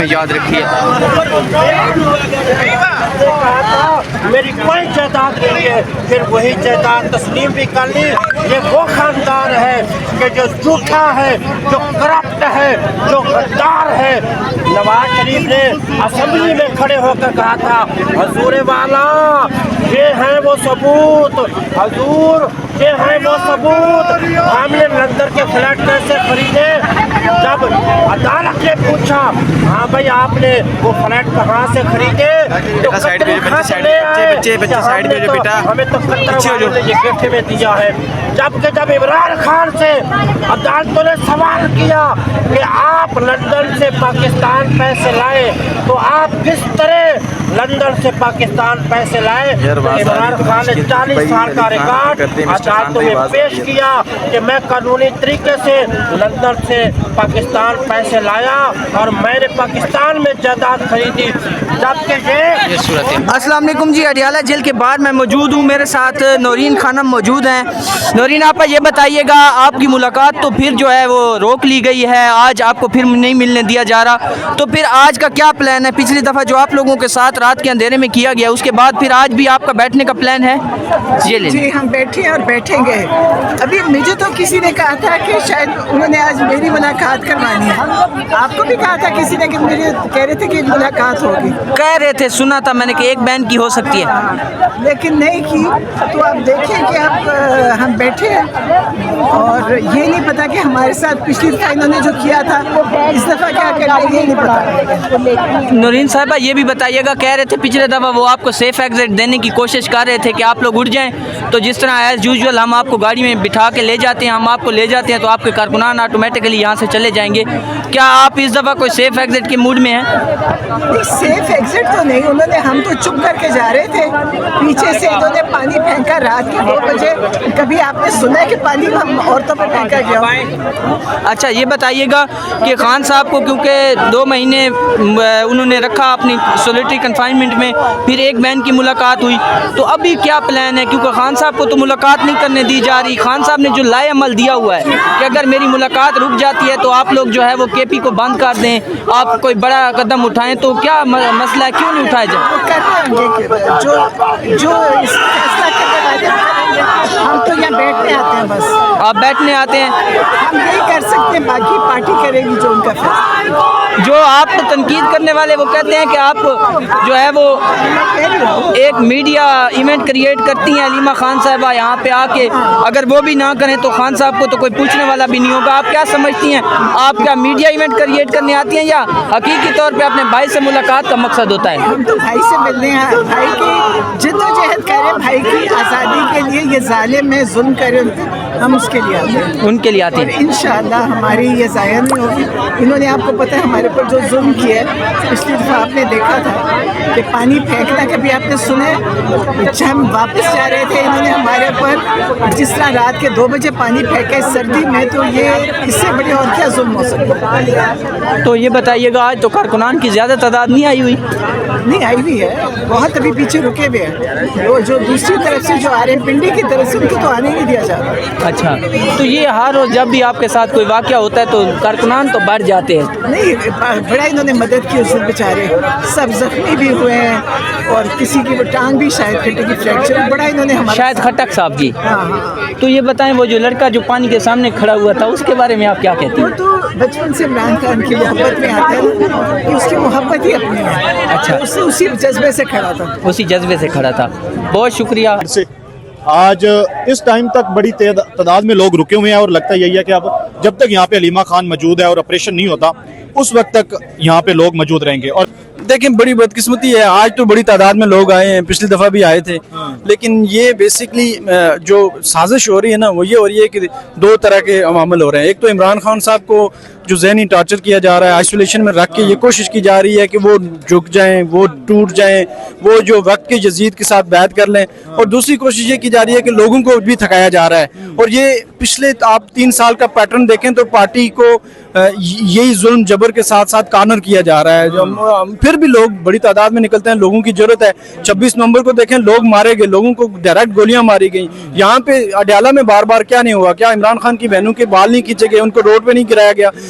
یاد رکھیے. میری کوئی جائیداد نہیں ہے، پھر وہی جائیداد تسلیم بھی کر لی. یہ وہ خاندان ہے کہ جو جھوٹا ہے، جو کرپٹ ہے، جو غدار ہے. نواز شریف نے اسمبلی میں کھڑے ہو کر کہا تھا حضور والا یہ ہیں وہ ثبوت، حضور یہ ہیں وہ ثبوت. ہم نے لندن کے فلیٹ کیسے خریدے؟ جب عدالت نے پوچھا ہاں بھائی آپ نے وہ فلیٹ کہاں سے خریدے، تو ہمیں تو یہ گفٹ میں دیا ہے. جبکہ جب عمران خان سے عدالتوں نے سوال کیا کہ آپ لندن سے پاکستان پیسے لائے تو آپ کس طرح لندن سے پاکستان پیسے لائے، عمران خان نے 40 سال کا ریکارڈ عدالتوں میں پیش کیا کہ میں قانونی طریقے سے لندن سے پاکستان پیسے لایا اور میں نے پاکستان میں جائیداد خریدی. جبکہ یہ السلام علیکم جی. اڈیالہ جیل کے باہر میں موجود ہوں، میرے ساتھ نورین خانم موجود ہیں. نورین آپ یہ بتائیے گا، آپ کی ملاقات تو پھر جو ہے وہ روک لی گئی ہے، آج آپ کو پھر نہیں ملنے دیا جا رہا، تو پھر آج کا کیا پلان ہے؟ پچھلی دفعہ جو آپ لوگوں کے ساتھ رات کے اندھیرے میں کیا گیا اس کے بعد پھر آج بھی آپ کا بیٹھنے کا پلان ہے؟ جی ہم بیٹھے اور بیٹھیں گے. ابھی مجھے تو کسی نے کہا تھا کہ شاید انہوں نے آج میری ملاقات کروانی ہے. آپ کو بھی کہا تھا کسی نے کہ مجھے کہہ رہے تھے کہ ملاقات ہوگی، کہہ رہے تھے، سنا تھا میں نے کہ ایک بہن کی ہو سکتی ہے، لیکن نہیں کی. تو آپ دیکھیں کہ اب ہم بیٹھے ہیں اور یہ نہیں پتا کہ ہمارے ساتھ پچھلی دفعہ انہوں نے جو کیا تھا اس دفعہ کیا کریں گے یہ نہیں پتا. نورین صاحبہ یہ بھی بتائیے گا، کہہ رہے تھے پچھلے دفعہ وہ آپ کو سیف ایگزٹ دینے کی کوشش کر رہے تھے کہ آپ لوگ اٹھ جائیں، تو جس طرح ایز یوزول ہم آپ کو گاڑی میں بٹھا کے لے جاتے ہیں، ہم آپ کو لے جاتے ہیں تو آپ کے کارکنان آٹومیٹکلی یہاں سے چلے جائیں گے. کیا آپ اس دفعہ کوئی سیف ایگزٹ کے موڈ میں ہیں؟ سیف ایگزٹ تو نہیں، انہوں نے ہم تو چپ کر کے جا رہے تھے، پیچھے سے انہوں نے پانی پھینکا رات کے 2 بجے. کبھی آپ نے سنا ہے کہ پانی ہم عورتوں پہ پھینکا گیا؟ اچھا یہ بتائیے گا کہ خان صاحب کو کیونکہ 2 مہینے انہوں نے رکھا اپنی سولیٹری کنفائنمنٹ میں، پھر ایک بہن کی ملاقات ہوئی، تو ابھی کیا پلان ہے؟ کیونکہ خان صاحب کو تو ملاقات نہیں کرنے دی جا رہی. خان صاحب نے جو لائے عمل دیا ہوا ہے کہ اگر میری ملاقات رک جاتی ہے تو آپ لوگ جو ہے وہ کے پی کو بند کر دیں، آپ کوئی بڑا قدم اٹھائیں، تو کیا مسئلہ ہے، کیوں نہیں اٹھایا جائے؟ جو اس فیصلہ کرنے والے ہم تو یہاں بیٹھنے آتے ہیں، بس آپ بیٹھنے آتے ہیں، ہم نہیں کر سکتے، باقی پارٹی کرے گی جو ان کا فیصلہ. جو آپ کو تنقید کرنے والے وہ کہتے ہیں کہ آپ جو ہے وہ ایک میڈیا ایونٹ کریٹ کرتی ہیں علیمہ خان صاحبہ یہاں پہ آ کے، اگر وہ بھی نہ کریں تو خان صاحب کو تو کوئی پوچھنے والا بھی نہیں ہوگا. آپ کیا سمجھتی ہیں، آپ کیا میڈیا ایونٹ کریٹ کرنے آتی ہیں یا حقیقی طور پہ اپنے بھائی سے ملاقات کا مقصد ہوتا ہے؟ ہم تو بھائی سے ملنے ہیں، بھائی کی جدوجہد کریں، بھائی کی آزادی کے لیے. یہ ظالم میں ظلم کرے ہم اس کے لیے آتے ہیں، ان کے لیے آتے ہیں. انشاءاللہ ہماری یہ ضائع نہیں ہوگی. انہوں نے آپ کو پتہ ہے ہمارے اوپر جو ظلم کیا ہے، پچھلی دفعہ آپ نے دیکھا تھا کہ پانی پھینکنا، کبھی آپ نے سنا ہے؟ جب ہم واپس جا رہے تھے انہوں نے ہمارے اوپر جس طرح رات کے 2 بجے پانی پھینکا سردی میں، تو یہ اس سے بڑی اور کیا ظلم ہو سکتا ہے؟ تو یہ بتائیے گا آج تو کارکنان کی زیادہ تعداد نہیں آئی ہوئی؟ نہیں آئی ہوئی ہے، بہت ابھی پیچھے رکے ہوئے ہیں. وہ جو دوسری طرف سے جو آ رہے ہیں پنڈی کی طرف سے، ان کو تو آنے نہیں دیا جا رہا. اچھا، تو یہ ہر روز جب بھی آپ کے ساتھ کوئی واقعہ ہوتا ہے تو کارکنان تو بڑھ جاتے ہیں؟ نہیں، بڑا انہوں نے مدد کی اس دن، بیچارے سب زخمی بھی ہوئے ہیں اور کسی کی وہ ٹانگ بھی شاید کھٹے کی فریکچر، بڑا انہوں نے ہمارا شاید کھٹک صاحب کی. ہاں. تو یہ بتائیں وہ جو لڑکا جو پانی کے سامنے کھڑا ہوا تھا اس کے بارے میں آپ کیا کہتی وہ ہیں؟ تو بچپن سے عمران خان کی محبت میں آتا ہے کہ اس کی محبت ہی اپنی ہے. اچھا، اسی جذبے سے کھڑا تھا، اسی جذبے سے کھڑا تھا. بہت شکریہ. آج اس ٹائم تک بڑی تعداد میں لوگ رکے ہوئے ہیں اور لگتا یہی ہے کہ اب جب تک یہاں پہ علیمہ خان موجود ہے اور آپریشن نہیں ہوتا اس وقت تک یہاں پہ لوگ موجود رہیں گے. اور دیکھیں بڑی بدقسمتی ہے، آج تو بڑی تعداد میں لوگ آئے ہیں، پچھلی دفعہ بھی آئے تھے، لیکن یہ بیسکلی جو سازش ہو رہی ہے نا وہ یہ ہو رہی ہے کہ 2 طرح کے عوامل ہو رہے ہیں. ایک تو عمران خان صاحب کو جو ذہنی ٹارچر کیا جا رہا ہے، آئسولیشن میں رکھ کے یہ کوشش کی جا رہی ہے کہ وہ جھک جائیں، وہ ٹوٹ جائیں، وہ جو وقت کے یزید کے ساتھ بیعت کر لیں. اور دوسری کوشش یہ کی جا رہی ہے کہ لوگوں کو بھی تھکایا جا رہا ہے. اور یہ پچھلے آپ 3 سال کا پیٹرن دیکھیں تو پارٹی کو یہی ظلم جبر کے ساتھ ساتھ کارنر کیا جا رہا ہے. پھر بھی لوگ بڑی تعداد میں نکلتے ہیں، لوگوں کی ضرورت ہے. 26 نومبر کو دیکھیں لوگ مارے گئے، لوگوں کو ڈائریکٹ گولیاں ماری گئیں. یہاں پہ اڈیالہ میں بار بار کیا نہیں ہوا؟ کیا عمران خان کی بہنوں کے بال نہیں کھینچے گئے، ان کو روڈ پہ نہیں گرایا گیا؟